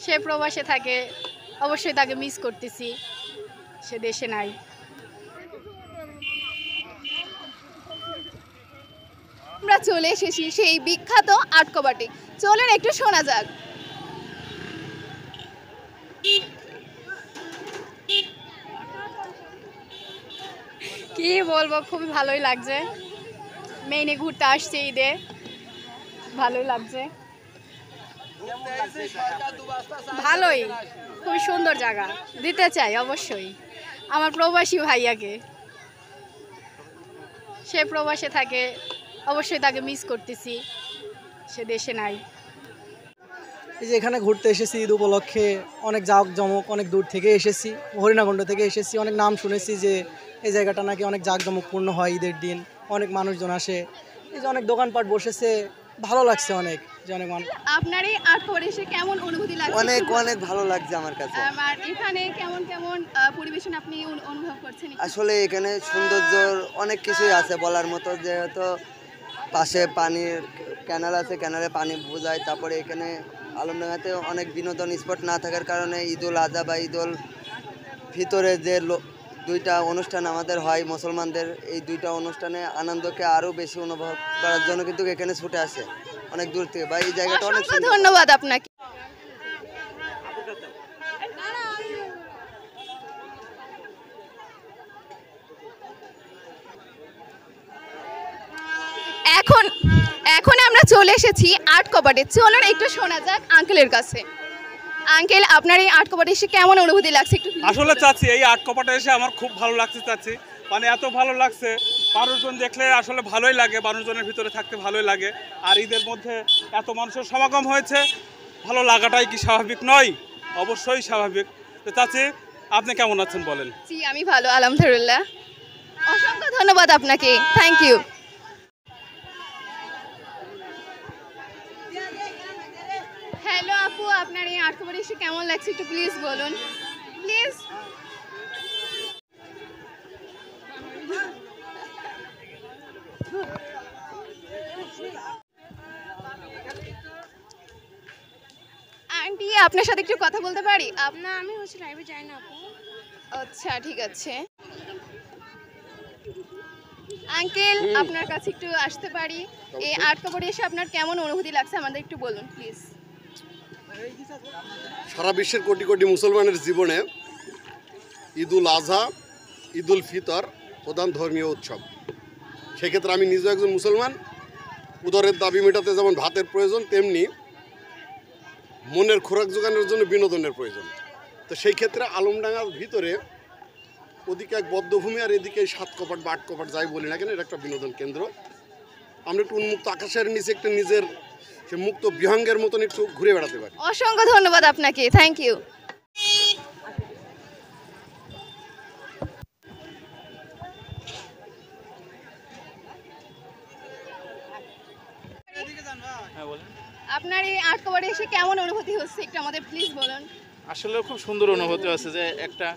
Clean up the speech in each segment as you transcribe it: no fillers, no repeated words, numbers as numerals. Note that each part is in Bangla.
সে প্রবাসে থাকে, অবশ্যই তাকে মিস করতেছি, সে দেশে নাই। আমরা চলে এসেছি সেই বিখ্যাত আটকবাটি। চলেন একটু শোনা যাক। কি বলবো, খুবই ভালোই লাগছে। মেইনে ঘুরতে আসছে ঈদে, ভালোই লাগছে। ভালোই, খুবই সুন্দর জায়গা, দিতে চাই অবশ্যই আমার প্রবাসী ভাইয়াকে। সে প্রবাসে থাকে, অবশ্যই তাকে মিস করতেছি, সে দেশে নাই। এই যে এখানে ঘুরতে এসেছি ঈদ উপলক্ষে, অনেক জাঁকজমক, অনেক দূর থেকে এসেছি, হরিণাকুণ্ড থেকে এসেছি। অনেক নাম শুনেছি যে এই জায়গাটা নাকি অনেক জাঁকজমকপূর্ণ হয় ঈদের দিন, অনেক মানুষজন আসে। এই যে অনেক দোকানপাট বসেছে, ভালো লাগছে অনেক, যে অনেক মানুষ। আপনার এই আটকবাটি এসে কেমন অনুভূতি লাগছে? অনেক অনেক ভালো লাগছে আমার কাছে। আর এখানে কেমন কেমন পরিবেশন আপনি অনুভব করছেন? আসলে এখানে সৌন্দর্য অনেক কিছুই আছে বলার মতো, যেহেতু পাশে পানির ক্যানাল আছে, ক্যানালে পানি বোঝায়। তারপরে এখানে আলমডাঙ্গাতে অনেক বিনোদন স্পট না থাকার কারণে ঈদুল আজহা বা ঈদুল ভিতরে যে দুইটা অনুষ্ঠান আমাদের হয় মুসলমানদের, এই দুইটা অনুষ্ঠানে আনন্দকে আরও বেশি অনুভব করার জন্য কিন্তু এখানে ছুটে আসে অনেক দূর থেকে। বা এই জায়গাটা অনেক সুন্দর। ধন্যবাদ আপনাকে। এখন এখন আমরা চলে এসেছি আটকবাটে। চলুন একটু শোনা যাক আঙ্কেলের কাছে। আঙ্কেল, আপনার এই আটকবাটে এসে কেমন অনুভূতি লাগছে একটু? আসলে চাচ্ছি এই আটকপাটে এসে আমার খুব ভালো লাগছে চাচ্ছি, মানে এত ভালো লাগছে। মানুষজন দেখলে আসলে ভালোই লাগে, মানুষজনের ভিতরে থাকতে ভালোই লাগে। আর ঈদের মধ্যে এত মানুষের সমাগম হয়েছে, ভালো লাগাটাই কি স্বাভাবিক নয়? অবশ্যই স্বাভাবিক। তো চাচ্ছি, আপনি কেমন আছেন বলেন? জি, আমি ভালো, আলহামদুলিল্লাহ। অসংখ্য ধন্যবাদ আপনাকে, থ্যাংক ইউ। হ্যালো আপু, আপনার এই আটকবাটে এসে কেমন লাগছে একটু প্লিজ বলুন, প্লিজ। আন্টি, আপনার সাথে একটু কথা বলতে পারি? না, আমি হচ্ছে লাইভে যাই না আপু। আচ্ছা, ঠিক আছে। আঙ্কেল, আপনার কাছে একটু আসতে পারি? এই আটকবাটে এসে আপনার কেমন অনুভূতি লাগছে আমাদের একটু বলুন প্লিজ। সারা বিশ্বের কোটি কোটি মুসলমানের জীবনে ঈদুল আজহা, ঈদুল ফিতর প্রধান ধর্মীয় উৎসব। সেক্ষেত্রে আমি নিজেও একজন মুসলমান। উদরের দাবি মেটাতে যেমন ভাতের প্রয়োজন, তেমনি মনের খোরাক যোগানোর জন্য বিনোদনের প্রয়োজন। তো সেই ক্ষেত্রে আলমডাঙ্গার ভিতরে ওদিকে এক বদ্ধভূমি, আর এদিকে সাত কপাট বা আট কপাট যাই বলি না কেন, এটা একটা বিনোদন কেন্দ্র। আমরা একটু উন্মুক্ত আকাশের নিচে একটা নিজের সে মুক্ত বিহঙ্গের মতন একটু ঘুরে বেড়াতে পারি। অসংখ্য ধন্যবাদ আপনাকে, থ্যাংক ইউ। আপনার এই আটকবাটে এসে কেমন অনুভূতি হচ্ছে একটু আমাদের প্লিজ বলুন। আসলে খুব সুন্দর অনুভূতি আছে যে একটা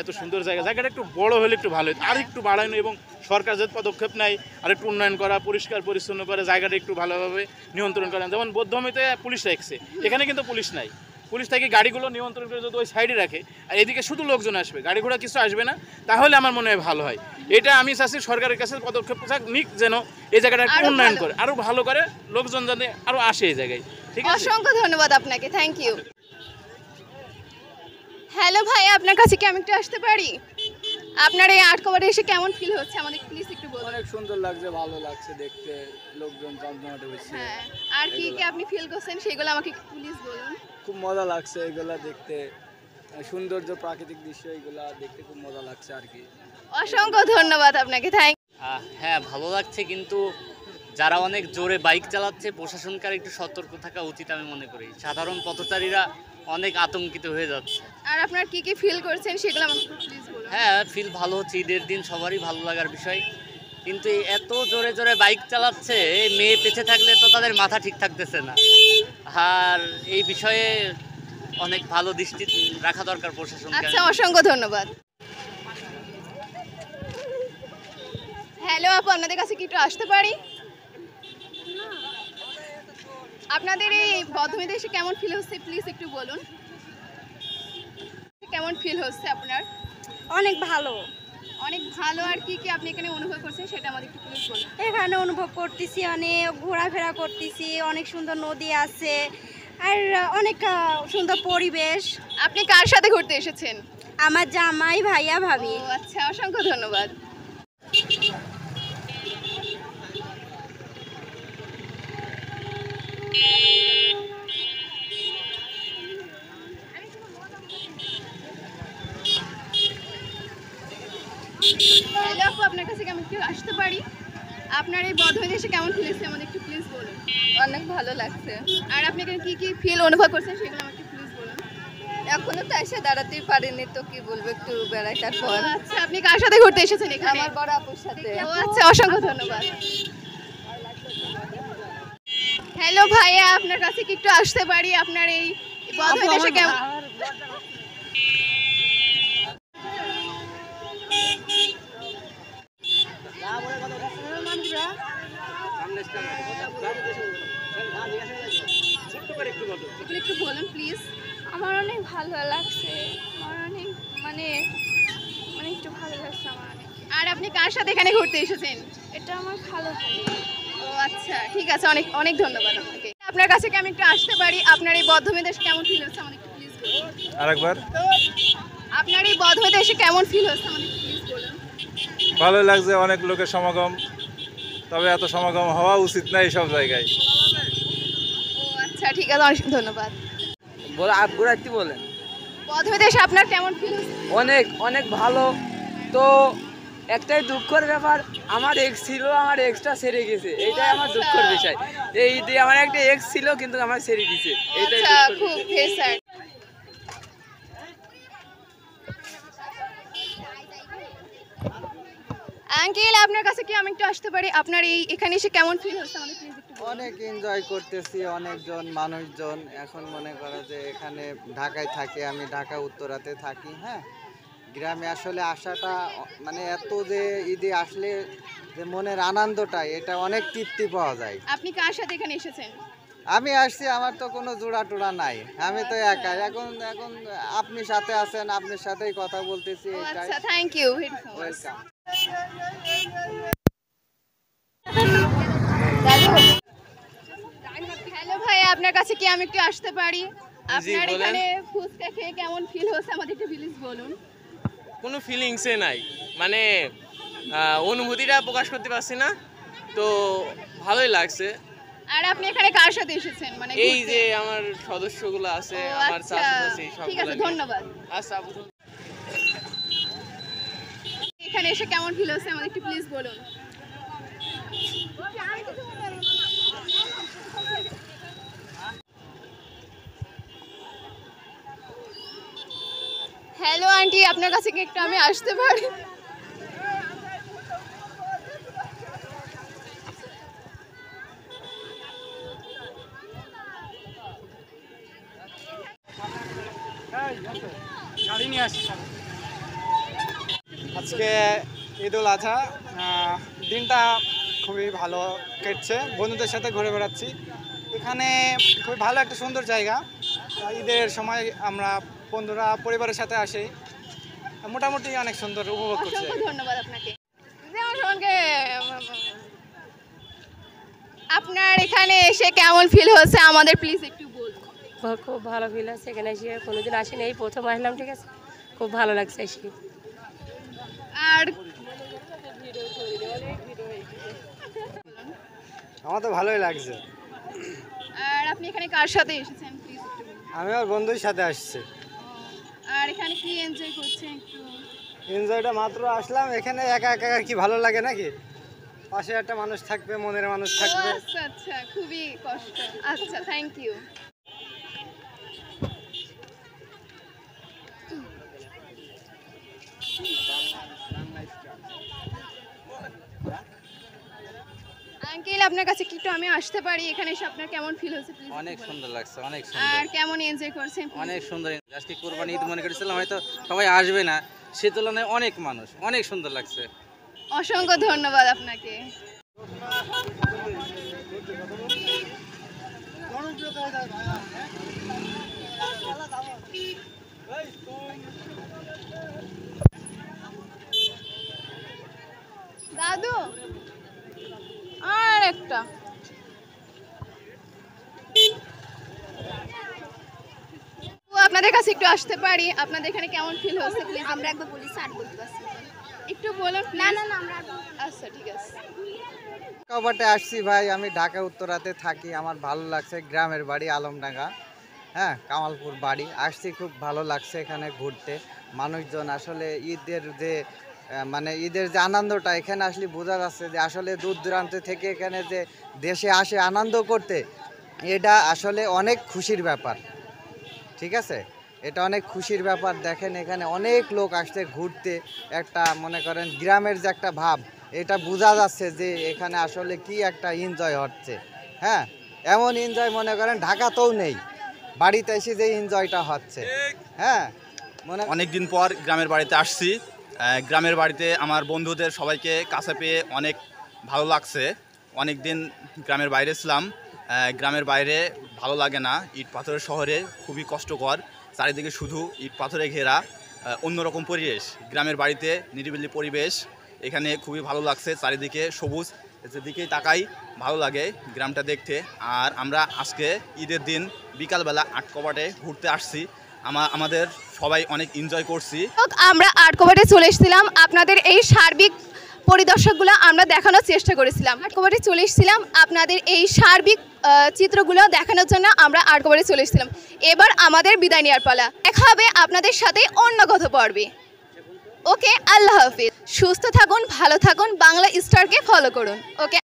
এত সুন্দর জায়গাটা একটু বড় হলে একটু ভালো হতো, আর একটু বাড়ানো, এবং সরকার যে পদক্ষেপ নেয় আর একটু উন্নয়ন করা, পরিষ্কার পরিচ্ছন্ন করে জায়গাটা একটু ভালোভাবে নিয়ন্ত্রণ করা। যেমন বৌদ্ধমিতে পুলিশ রাখছে, এখানে কিন্তু পুলিশ নাই। পুলিশ থেকে গাড়িগুলো নিয়ন্ত্রণ করে যদি ওই সাইডে রাখে, আর এদিকে শুধু লোকজন আসবে, গাড়ি ঘোড়া কিছু আসবে না, তাহলে আমার মনে হয় ভালো হয়। এটা আমি চাচ্ছি সরকারের কাছে পদক্ষেপ নিক, যেন এই জায়গাটা একটু উন্নয়ন করে, আরও ভালো করে, লোকজন যাতে আরও আসে এই জায়গায়। ঠিক আছে, অসংখ্য ধন্যবাদ আপনাকে, থ্যাংক ইউ। হ্যালো ভাই, আপনার কাছে কি আমি একটু আসতে পারি? আপনার এই আটকবাটে এসে কেমন ফিল হচ্ছে আমাদের প্লিজ একটু বলুন। অনেক সুন্দর লাগছে, ভালো লাগছে দেখতে, লোকজন জমজমাটে হয়েছে। হ্যাঁ, আর কি কি আপনি ফিল করছেন সেগুলো আমাকে প্লিজ বলুন। খুব মজা লাগছে এগুলা দেখতে, সৌন্দর্য, প্রাকৃতিক দৃশ্য, এগুলা দেখতে খুব মজা লাগছে আর কি। অসংখ্য ধন্যবাদ আপনাকে, থ্যাংক। হ্যাঁ, ভালো লাগছে, কিন্তু যারা অনেক জোরে বাইক চালাচ্ছে প্রশাসনকার একটু সতর্ক থাকা উচিত আমি মনে করি। সাধারণ পথচারীরা অনেক আতঙ্কিত হয়ে যাচ্ছে। আর আপনার কি কি ফিল করছেন সেগুলো আমাকে প্লিজ বলুন। হ্যাঁ, ফিল ভালো হচ্ছে, ঈদের দিন সবারই ভালো লাগার বিষয়, কিন্তু এত জোরে জোরে বাইক চালাচ্ছে, মেয়ে পেছে থাকলে তো তাদের মাথা ঠিক থাকতেছে না। আর এই বিষয়ে অনেক ভালো দৃষ্টি রাখা দরকার প্রশাসন। আচ্ছা, অসংখ্য ধন্যবাদ। হ্যালো আপু, আপনাদের কাছে কি একটু আসতে পারি? আপনাদের এই বদ্ধমীতে এসে কেমন ফিল হচ্ছে প্লিজ একটু বলুন। কেমন ফিল হচ্ছে আপনার? অনেক ভালো। অনেক ভালো। আর কি কি আপনি এখানে অনুভব করছেন সেটা আমাদের একটু প্লিজ বলুন। এখানে অনুভব করতেছি, অনেক ঘোরাফেরা করতেছি, অনেক সুন্দর নদী আছে আর অনেক সুন্দর পরিবেশ। আপনি কার সাথে ঘুরতে এসেছেন? আমার জামাই, ভাইয়া, ভাবি। ও আচ্ছা, অসংখ্য ধন্যবাদ। হ্যালো আপু, আপনার কাছে কেমন কি আসতে পারি? আপনার এই বদ্ধমীতে এসে কেমন ফিল হচ্ছে আমাদের একটু প্লিজ বলুন। অনেক ভালো লাগছে। আর আপনি এখানে কি কি ফিল অনুভব করছেন সেগুলো আমাকে প্লিজ বলুন। এখনো তো এসে দাঁড়াতেই পারিনি, তো কি বলবো, একটু বেড়াইটার পর। আচ্ছা, আপনি কার সাথে ঘুরতে এসেছেন এখানে? আমার বড় আপুর সাথে। ও আচ্ছা, অসংখ্য ধন্যবাদ। হ্যালো ভাইয়া, আপনার কাছে কি একটু আসতে পারি? আপনার এই বদ্ধমীতে এসে কেমন? একটু বলুন প্লিজ। আমার অনেক ভালো লাগছে, আমার অনেক মানে একটু ভালো লাগছে আমার অনেক। আর আপনি কার সাথে এখানে ঘুরতে এসেছেন? এটা আমার ভালো ভাই। ও আচ্ছা, ঠিক আছে, অনেক অনেক ধন্যবাদ আপনাকে। আপনার কাছে কি আমি একটু আসতে পারি? আপনার এই বদ্ধমীতে এসে কেমন ফিল হচ্ছে আমাদের একটু প্লিজ বলুন। আরেকবার। আপনার এই বদ্ধমীতে এসে কেমন ফিল হচ্ছে আমাদের একটু প্লিজ বলুন। ভালো লাগছে, অনেক লোকের সমাগম, তবে এত সমাগম হওয়া উচিত না এইসব জায়গায়। ও আচ্ছা, ঠিক আছে, অনেক ধন্যবাদ। ঘুরাইতে বলেন। বদ্ধমীতে এসে আপনার কেমন ফিল হচ্ছে? অনেক অনেক ভালো। তো একটাই দুঃখের ব্যাপার, আমার এক্স ছিল, আমার এক্সটা সেরে গেছে, এইটাই আমার দুঃখের বিষয়। এই যে আমার একটা এক্স ছিল কিন্তু আমার সেরে দিয়েছে, এইটাই আচ্ছা, দুঃখের খুব বিষয়। স্যার। আঙ্কেল, আপনার কাছে কি আমি একটু আসতে পারি? আপনার এই এখানে এসে কেমন ফিল হচ্ছে আমাদের প্লিজ একটু বলুন। অনেক এনজয় করতেছি, অনেকজন মানুষজন। এখন মনে করো যে এখানে ঢাকায় থাকে, আমি ঢাকা উত্তরাতে থাকি। হ্যাঁ, গ্রামে আসলে আসাটা মানে এত যে ঈদে আসলে যে মনের আনন্দটা, এটা অনেক তৃপ্তি পাওয়া যায়। আপনি কার সাথে এখানে এসেছেন? আমি আসছি, আমার তো কোনো জোড়া টোড়া নাই, আমি তো একা। এখন এখন আপনি সাথে আছেন, আপনার সাথেই কথা বলতেছি, ও এটাই। আচ্ছা, থ্যাংক ইউ। ওয়েলকাম। হ্যালো ভাই, আপনার কাছে কি আমি একটু আসতে পারি? আপনার এখানে ফুচকা খেয়ে কেমন ফিল হচ্ছে আমাদের একটু প্লিজ বলুন। কোনো ফিলিংসে নাই, মানে অনুভূতিটা প্রকাশ করতে পারছি না, তো ভালোই লাগছে। আর আপনি এখানে কার সাথে এসেছেন? মানে এই ঘুরতে? যে আমার সদস্যগুলো আছে, ও আমার আচ্ছা, চাচা আছে, ঠিক আছে, সবগুলো। ধন্যবাদ। আচ্ছা আপু। এখানে এসে কেমন ফিল হচ্ছে আমাদের একটু প্লিজ বলুন। হ্যালো আন্টি, আপনার কাছে কি একটু আমি আসতে পারি? আজকে ঈদুল আজহা, দিনটা খুবই ভালো কেটছে, বন্ধুদের সাথে ঘুরে বেড়াচ্ছি। এখানে খুবই ভালো একটা সুন্দর জায়গা। ঈদের সময় আমরা বন্ধুরা পরিবারের সাথে আসি, মোটামুটি অনেক সুন্দর উপভোগ করছি। অসংখ্য ধন্যবাদ আপনাকে। আমার সঙ্গে আপনার এখানে এসে কেমন ফিল হচ্ছে আমাদের প্লিজ একটু বলুন। খুব ভালো ফিল হচ্ছে, এখানে এসে কোনোদিন আসিনি, এই প্রথম আসলাম। ঠিক আছে, খুব ভালো লাগছে এসে। আর আমার তো ভালোই লাগছে। আর আপনি এখানে কার সাথে এসেছেন প্লিজ একটু বলুন। আমি আমার বন্ধুর সাথে আসছি। আর এখানে কি এনজয় করছেন একটু? এনজয়টা মাত্র আসলাম, এখানে একা একা কি ভালো লাগে নাকি? পাশে একটা মানুষ থাকবে, মনের মানুষ থাকবে। আচ্ছা আচ্ছা, খুবই কষ্ট। আচ্ছা, থ্যাংক ইউ। আঙ্কেল, আপনার কাছে কি একটু আমি আসতে পারি? এখানে এসে আপনার কেমন ফিল হচ্ছে প্লিজ? অনেক সুন্দর লাগছে, অনেক আর কেমন এনজয় করছেন? অনেক সুন্দর। আজকে কোরবানি ঈদ মনে করেছিলাম হয়তো সবাই আসবে না, সে তুলনায় অনেক মানুষ, অনেক সুন্দর লাগছে। অসংখ্য ধন্যবাদ আপনাকে। দাদু আর একটা আপনাদের কাছে একটু আসতে পারি? আপনাদের এখানে কেমন ফিল হচ্ছে প্লিজ? আমরা একবার বলি স্যার বলতে পারছি একটু বলুন। না না না আমরা আচ্ছা ঠিক আছে। কবাটে আসছি ভাই, আমি ঢাকা উত্তরাতে থাকি, আমার ভালো লাগছে। গ্রামের বাড়ি আলমডাঙ্গা, হ্যাঁ কামালপুর বাড়ি। আসছি, খুব ভালো লাগছে এখানে ঘুরতে। মানুষজন আসলে ঈদের যে মানে ঈদের যে আনন্দটা এখানে আসলে বোঝা যাচ্ছে যে আসলে দূর দূরান্ত থেকে এখানে যে দেশে আসে আনন্দ করতে, এটা আসলে অনেক খুশির ব্যাপার। ঠিক আছে, এটা অনেক খুশির ব্যাপার। দেখেন এখানে অনেক লোক আসছে ঘুরতে, একটা মনে করেন গ্রামের যে একটা ভাব, এটা বোঝা যাচ্ছে যে এখানে আসলে কি একটা এনজয় হচ্ছে। হ্যাঁ, এমন এনজয় মনে করেন ঢাকাতেও নেই, বাড়িতে এসে যে এনজয়টা হচ্ছে। হ্যাঁ, অনেক দিন পর গ্রামের বাড়িতে আসছি। গ্রামের বাড়িতে আমার বন্ধুদের সবাইকে কাছে পেয়ে অনেক ভালো লাগছে। অনেক দিন গ্রামের বাইরে ছিলাম, গ্রামের বাইরে ভালো লাগে না। ইট পাথরের শহরে খুবই কষ্টকর, চারিদিকে শুধু ইট পাথরে ঘেরা, অন্যরকম পরিবেশ। গ্রামের বাড়িতে নিরিবিলি পরিবেশ, এখানে খুবই ভালো লাগছে। চারিদিকে সবুজ, যেদিকেই তাকাই ভালো লাগে গ্রামটা দেখতে। আর আমরা আজকে ঈদের দিন বিকালবেলা আটকবাটে ঘুরতে আসছি, আমাদের সবাই অনেক এনজয় করছি। আমরা আটকবাটে চলে এসেছিলাম, আপনাদের এই সার্বিক পরিদর্শকগুলো আমরা দেখানোর চেষ্টা করেছিলাম। আটকবাটে চলে এসেছিলাম আপনাদের এই সার্বিক চিত্রগুলো দেখানোর জন্য আমরা আটকবাটে চলে এসেছিলাম। এবার আমাদের বিদায় নেওয়ার পালা। দেখা হবে আপনাদের সাথে অন্য কথা পর্বে। ওকে, আল্লাহ হাফিজ। সুস্থ থাকুন, ভালো থাকুন, বাংলা স্টারকে ফলো করুন। ওকে।